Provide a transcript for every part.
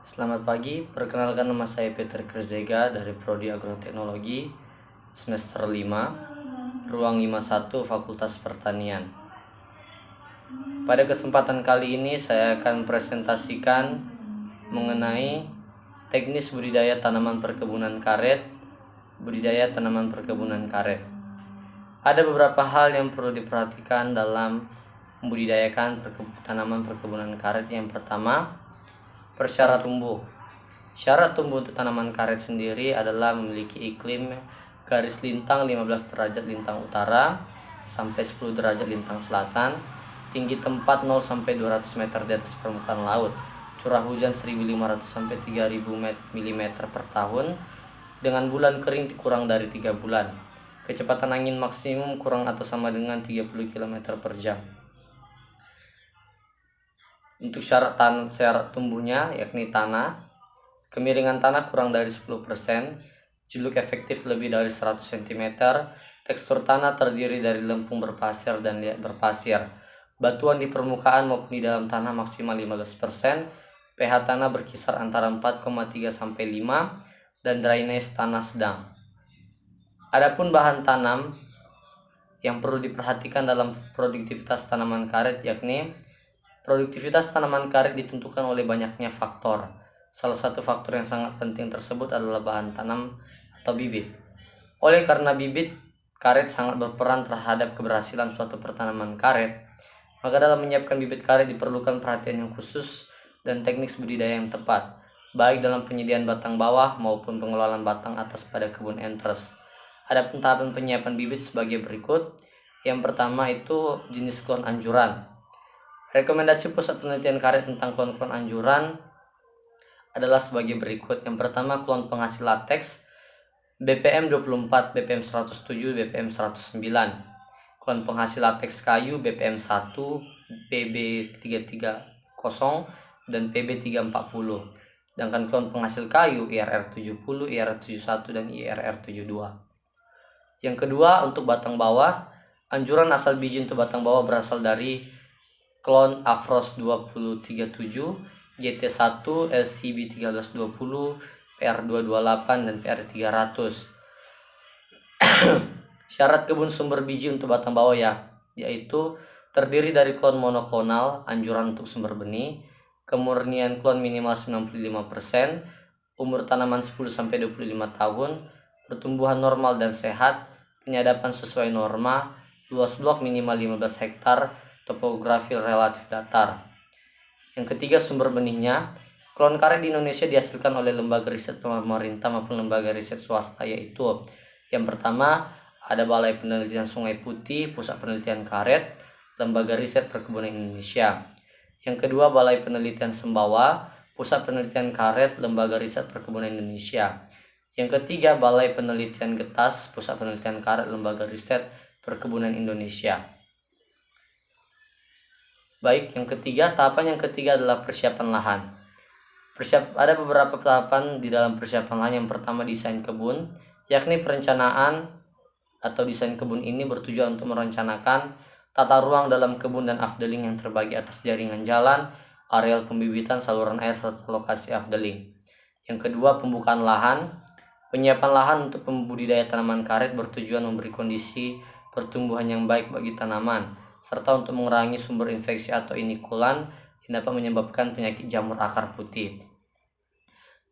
Selamat pagi, perkenalkan nama saya Peter Kerzega dari Prodi Agroteknologi semester 5, ruang 51 Fakultas Pertanian. Pada kesempatan kali ini saya akan presentasikan mengenai teknis budidaya tanaman perkebunan karet. Ada beberapa hal yang perlu diperhatikan dalam membudidayakan tanaman perkebunan karet. Yang pertama, persyarat tumbuh. Syarat tumbuh untuk tanaman karet sendiri adalah memiliki iklim garis lintang 15 derajat lintang utara sampai 10 derajat lintang selatan, tinggi tempat 0 sampai 200 meter di atas permukaan laut, curah hujan 1.500 sampai 3.000 mm per tahun, dengan bulan kering kurang dari 3 bulan. Kecepatan angin maksimum kurang atau sama dengan 30 km per jam. Untuk syarat tumbuhnya yakni tanah, kemiringan tanah kurang dari 10%, juluk efektif lebih dari 100 cm, tekstur tanah terdiri dari lempung berpasir dan liat berpasir, batuan di permukaan maupun di dalam tanah maksimal 15%, pH tanah berkisar antara 4,3 sampai 5, dan drainase tanah sedang. Adapun bahan tanam yang perlu diperhatikan dalam produktivitas tanaman karet yakni produktivitas tanaman karet ditentukan oleh banyaknya faktor. Salah satu faktor yang sangat penting tersebut adalah bahan tanam atau bibit. Oleh karena bibit karet sangat berperan terhadap keberhasilan suatu pertanaman karet, maka dalam menyiapkan bibit karet diperlukan perhatian yang khusus dan teknik budidaya yang tepat, baik dalam penyediaan batang bawah maupun pengelolaan batang atas pada kebun enters. Adapun tahapan penyiapan bibit sebagai berikut. Yang pertama itu jenis klon anjuran. Rekomendasi pusat penelitian karet tentang klon-klon anjuran adalah sebagai berikut. Yang pertama, klon penghasil lateks BPM 24, BPM 107, BPM 109. Klon penghasil lateks kayu BPM 1, PB 330 dan PB 340. Sedangkan klon penghasil kayu IRR 70, IRR 71 dan IRR 72. Yang kedua, untuk batang bawah, anjuran asal biji untuk batang bawah berasal dari klon Afros 2037, GT1, LCB 1320, PR228 dan PR300. Syarat kebun sumber biji untuk batang bawah yaitu terdiri dari klon monoklonal, anjuran untuk sumber benih, kemurnian klon minimal 95%, umur tanaman 10 sampai 25 tahun, pertumbuhan normal dan sehat, penyadapan sesuai norma, luas blok minimal 15 hektar, topografi relatif datar. Yang ketiga, sumber benihnya. Klon karet di Indonesia dihasilkan oleh lembaga riset pemerintah maupun lembaga riset swasta, yaitu yang pertama ada Balai Penelitian Sungai Putih, Pusat Penelitian Karet, Lembaga Riset Perkebunan Indonesia. Yang kedua, Balai Penelitian Sembawa, Pusat Penelitian Karet, Lembaga Riset Perkebunan Indonesia. Yang ketiga, Balai Penelitian Getas, Pusat Penelitian Karet, Lembaga Riset Perkebunan Indonesia. Baik, tahapan yang ketiga adalah persiapan lahan. Ada beberapa tahapan di dalam persiapan lahan. Yang pertama, desain kebun, yakni perencanaan atau desain kebun ini bertujuan untuk merencanakan tata ruang dalam kebun dan afdeling yang terbagi atas jaringan jalan, areal pembibitan, saluran air, serta lokasi afdeling. Yang kedua, pembukaan lahan. Penyiapan lahan untuk pembudidaya tanaman karet bertujuan memberi kondisi pertumbuhan yang baik bagi tanaman, serta untuk mengurangi sumber infeksi atau inikulan yang dapat menyebabkan penyakit jamur akar putih.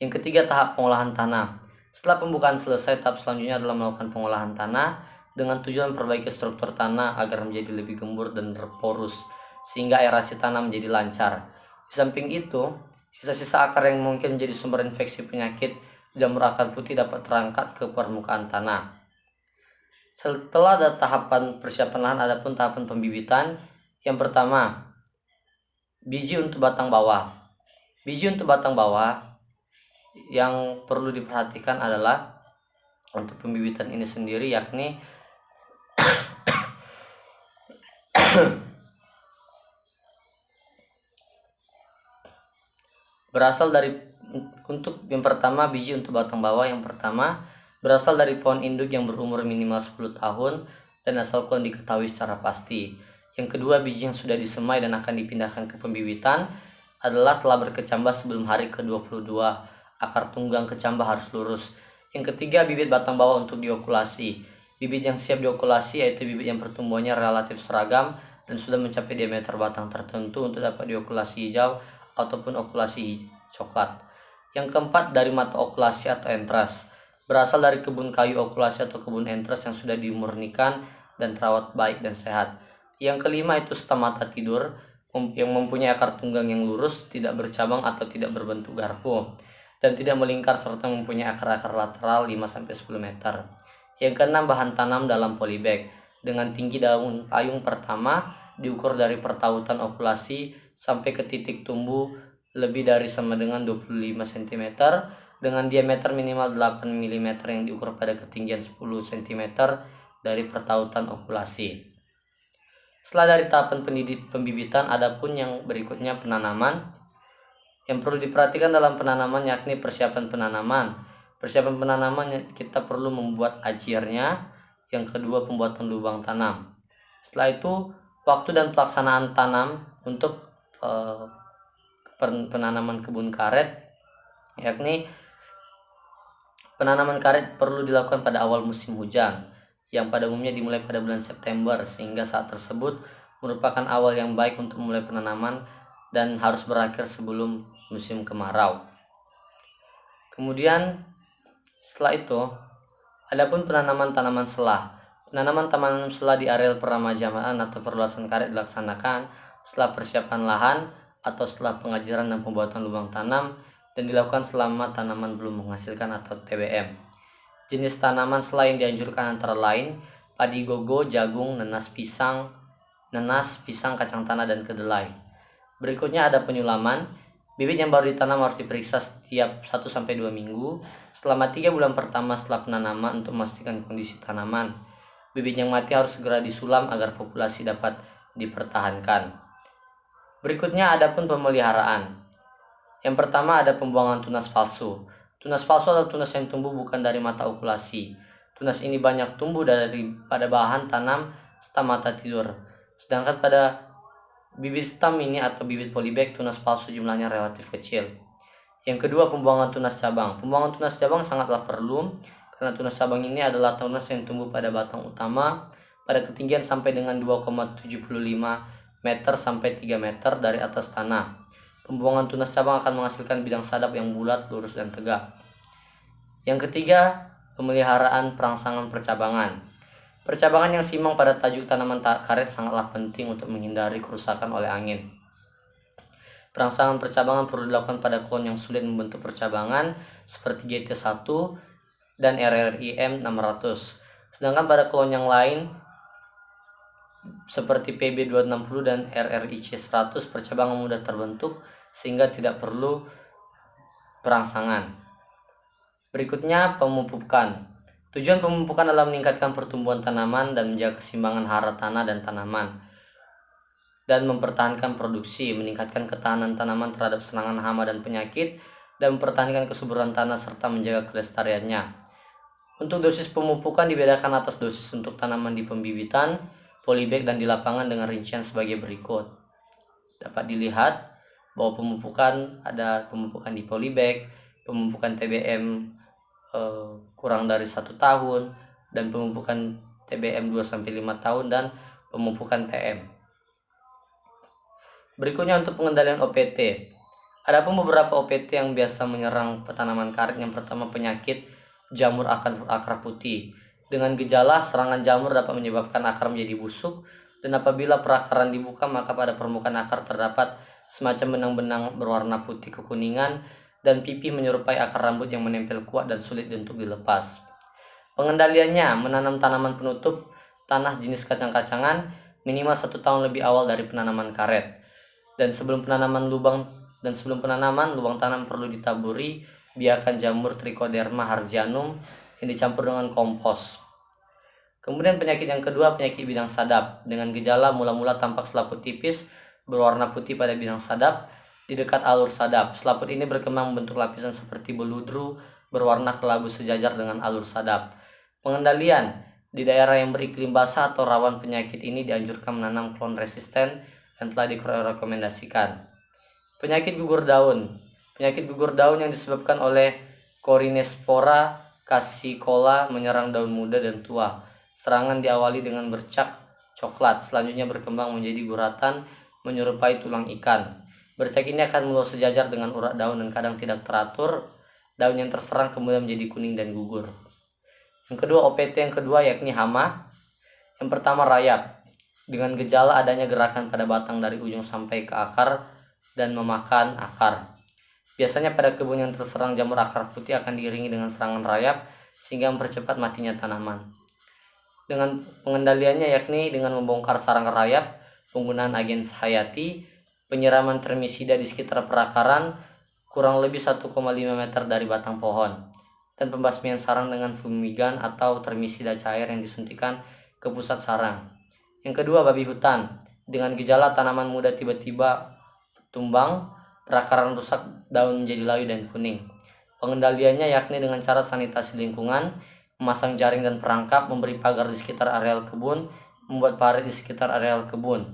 Yang ketiga, tahap pengolahan tanah. Setelah pembukaan selesai, tahap selanjutnya adalah melakukan pengolahan tanah dengan tujuan memperbaiki struktur tanah agar menjadi lebih gembur dan porus, sehingga aerasi tanah menjadi lancar. Di samping itu, sisa-sisa akar yang mungkin menjadi sumber infeksi penyakit jamur akar putih dapat terangkat ke permukaan tanah. Setelah ada tahapan persiapan lahan, ada pun tahapan pembibitan. Yang pertama, biji untuk batang bawah. Biji untuk batang bawah yang perlu diperhatikan adalah untuk pembibitan ini sendiri, yakni berasal dari untuk yang pertama, biji untuk batang bawah yang pertama berasal dari pohon induk yang berumur minimal 10 tahun dan asal klon diketahui secara pasti. Yang kedua, biji yang sudah disemai dan akan dipindahkan ke pembibitan. adalah telah berkecambah sebelum hari ke-22. Akar tunggang kecambah harus lurus. Yang ketiga, bibit batang bawah untuk diokulasi. Bibit yang siap diokulasi yaitu bibit yang pertumbuhannya relatif seragam dan sudah mencapai diameter batang tertentu untuk dapat diokulasi hijau ataupun okulasi coklat. Yang keempat, dari mata okulasi atau entras. Berasal dari kebun kayu okulasi atau kebun entras yang sudah dimurnikan dan terawat baik dan sehat. Yang kelima itu stomata tidur yang mempunyai akar tunggang yang lurus, tidak bercabang atau tidak berbentuk garpu, dan tidak melingkar serta mempunyai akar-akar lateral 5-10 meter. Yang keenam, bahan tanam dalam polybag dengan tinggi daun payung pertama diukur dari pertautan okulasi sampai ke titik tumbuh lebih dari sama dengan 25 cm dengan diameter minimal 8 mm yang diukur pada ketinggian 10 cm dari pertautan okulasi. Setelah dari tahapan pembibitan, adapun yang berikutnya penanaman. Yang perlu diperhatikan dalam penanaman yakni persiapan penanaman. Persiapan penanaman kita perlu membuat ajirnya. Yang kedua, pembuatan lubang tanam. Setelah itu, waktu dan pelaksanaan tanam untuk penanaman kebun karet, yakni penanaman karet perlu dilakukan pada awal musim hujan, yang pada umumnya dimulai pada bulan September, sehingga saat tersebut merupakan awal yang baik untuk mulai penanaman dan harus berakhir sebelum musim kemarau. Kemudian setelah itu, adapun penanaman tanaman selah. Penanaman tanaman selah di areal peremajaan atau perluasan karet dilaksanakan setelah persiapan lahan atau setelah pengajaran dan pembuatan lubang tanam dan dilakukan selama tanaman belum menghasilkan atau TBM. Jenis tanaman selah yang dianjurkan antara lain padi gogo, jagung, nanas, pisang, kacang tanah, dan kedelai. Berikutnya ada penyulaman. Bibit yang baru ditanam harus diperiksa setiap 1-2 minggu selama 3 bulan pertama setelah penanaman untuk memastikan kondisi tanaman. Bibit yang mati harus segera disulam agar populasi dapat dipertahankan. Berikutnya ada pun pemeliharaan. Yang pertama ada pembuangan tunas palsu. Tunas palsu adalah tunas yang tumbuh bukan dari mata okulasi. Tunas ini banyak tumbuh pada bahan tanam stomata tidur. Sedangkan pada bibit stem ini atau bibit polybag, tunas palsu jumlahnya relatif kecil. Yang kedua, pembuangan tunas cabang. Pembuangan tunas cabang sangatlah perlu karena tunas cabang ini adalah tunas yang tumbuh pada batang utama pada ketinggian sampai dengan 2,75 meter sampai 3 meter dari atas tanah. Pembuangan tunas cabang akan menghasilkan bidang sadap yang bulat, lurus, dan tegak. Yang ketiga, pemeliharaan perangsangan percabangan. Percabangan yang simbang pada tajuk tanaman karet sangatlah penting untuk menghindari kerusakan oleh angin. Perangsangan percabangan perlu dilakukan pada klon yang sulit membentuk percabangan seperti GT1 dan RRIM 600. Sedangkan pada klon yang lain seperti PB260 dan RRIC 100 percabangan mudah terbentuk sehingga tidak perlu perangsangan. Berikutnya, pemupukan. Tujuan pemupukan adalah meningkatkan pertumbuhan tanaman dan menjaga keseimbangan hara tanah dan tanaman, dan mempertahankan produksi, meningkatkan ketahanan tanaman terhadap serangan hama dan penyakit, dan mempertahankan kesuburan tanah serta menjaga kelestariannya. Untuk dosis pemupukan dibedakan atas dosis untuk tanaman di pembibitan, polybag, dan di lapangan dengan rincian sebagai berikut. Dapat dilihat bahwa pemupukan ada pemupukan di polybag, pemupukan TBM kurang dari 1 tahun, dan pemupukan TBM 2-5 tahun, dan pemupukan TM. Berikutnya untuk pengendalian OPT. Adapun beberapa OPT yang biasa menyerang tanaman karet. Yang pertama, penyakit jamur akar putih. Dengan gejala, serangan jamur dapat menyebabkan akar menjadi busuk, dan apabila perakaran dibuka maka pada permukaan akar terdapat semacam benang-benang berwarna putih kekuningan dan pipih menyerupai akar rambut yang menempel kuat dan sulit untuk dilepas. Pengendaliannya, menanam tanaman penutup tanah jenis kacang-kacangan minimal 1 tahun lebih awal dari penanaman karet. Dan sebelum penanaman lubang tanam perlu ditaburi biakan jamur Trichoderma harzianum yang dicampur dengan kompos. Kemudian penyakit yang kedua, penyakit bidang sadap. Dengan gejala mula-mula tampak selaput tipis berwarna putih pada bidang sadap di dekat alur sadap. Selaput ini berkembang membentuk lapisan seperti beludru berwarna kelabu sejajar dengan alur sadap. Pengendalian, di daerah yang beriklim basah atau rawan penyakit ini dianjurkan menanam klon resisten yang telah direkomendasikan. Penyakit gugur daun. Penyakit gugur daun yang disebabkan oleh Corynespora cassicola menyerang daun muda dan tua. Serangan diawali dengan bercak coklat, selanjutnya berkembang menjadi guratan menyerupai tulang ikan. Bercak ini akan meluas sejajar dengan urat daun dan kadang tidak teratur. Daun yang terserang kemudian menjadi kuning dan gugur. Yang kedua, OPT yang kedua yakni hama. Yang pertama, rayap. Dengan gejala adanya gerakan pada batang dari ujung sampai ke akar dan memakan akar. Biasanya pada kebun yang terserang jamur akar putih akan diiringi dengan serangan rayap sehingga mempercepat matinya tanaman. Dengan pengendaliannya yakni dengan membongkar sarang rayap, penggunaan agen hayati, penyiraman termisida di sekitar perakaran kurang lebih 1,5 meter dari batang pohon, dan pembasmian sarang dengan fumigan atau termisida cair yang disuntikan ke pusat sarang. Yang kedua, babi hutan. Dengan gejala tanaman muda tiba-tiba tumbang, perakaran rusak, daun menjadi layu dan kuning. Pengendaliannya yakni dengan cara sanitasi lingkungan, memasang jaring dan perangkap, memberi pagar di sekitar areal kebun, membuat parit di sekitar areal kebun,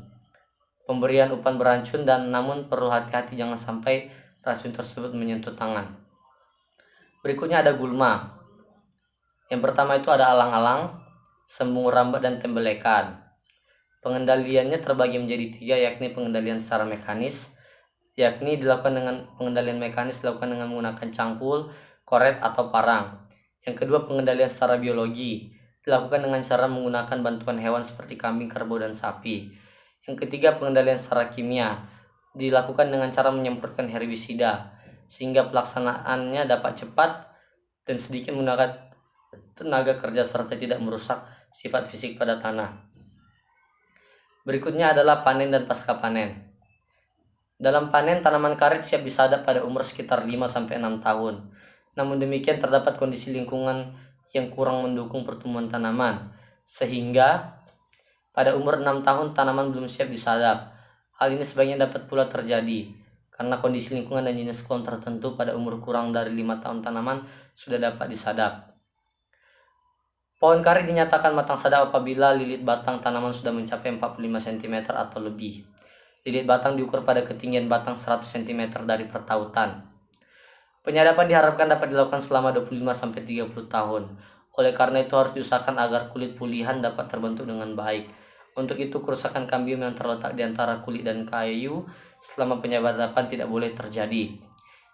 pemberian umpan beracun, dan namun perlu hati-hati jangan sampai racun tersebut menyentuh tangan. Berikutnya ada gulma. Yang pertama itu ada alang-alang, sembung rambat, dan tembelekan. Pengendaliannya terbagi menjadi 3, yakni pengendalian secara mekanis, yakni dilakukan dengan pengendalian mekanis dilakukan dengan menggunakan cangkul, koret, atau parang. Yang kedua, pengendalian secara biologi dilakukan dengan cara menggunakan bantuan hewan seperti kambing, kerbau, dan sapi. Yang ketiga, pengendalian secara kimia dilakukan dengan cara menyemprotkan herbisida sehingga pelaksanaannya dapat cepat dan sedikit menggunakan tenaga kerja serta tidak merusak sifat fisik pada tanah. Berikutnya adalah panen dan pasca panen. Dalam panen, tanaman karet siap disadap pada umur sekitar 5-6 tahun. Namun demikian terdapat kondisi lingkungan yang kurang mendukung pertumbuhan tanaman, sehingga pada umur 6 tahun tanaman belum siap disadap. Hal ini sebaiknya dapat pula terjadi karena kondisi lingkungan dan jenis pohon tertentu pada umur kurang dari 5 tahun tanaman sudah dapat disadap. Pohon karet dinyatakan matang sadap apabila lilit batang tanaman sudah mencapai 45 cm atau lebih. Lilit batang diukur pada ketinggian batang 100 cm dari pertautan. Penyadapan diharapkan dapat dilakukan selama 25-30 tahun. Oleh karena itu harus diusahakan agar kulit pulihan dapat terbentuk dengan baik. Untuk itu kerusakan kambium yang terletak di antara kulit dan kayu selama penyadapan tidak boleh terjadi.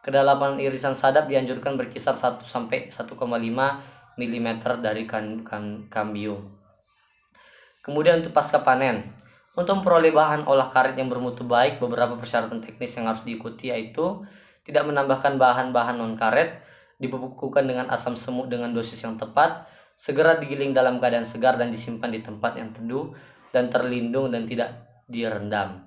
Kedalaman irisan sadap dianjurkan berkisar 1-1,5 mm dari kambium. Kemudian untuk pasca panen, untuk memperoleh bahan olah karet yang bermutu baik, beberapa persyaratan teknis yang harus diikuti yaitu tidak menambahkan bahan-bahan non-karet, dibekukan dengan asam semut dengan dosis yang tepat, segera digiling dalam keadaan segar dan disimpan di tempat yang teduh dan terlindung dan tidak direndam.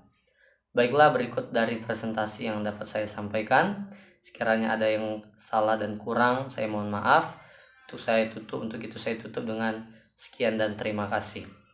Baiklah, berikut dari presentasi yang dapat saya sampaikan. Sekiranya ada yang salah dan kurang, saya mohon maaf. Untuk itu saya tutup dengan sekian dan terima kasih.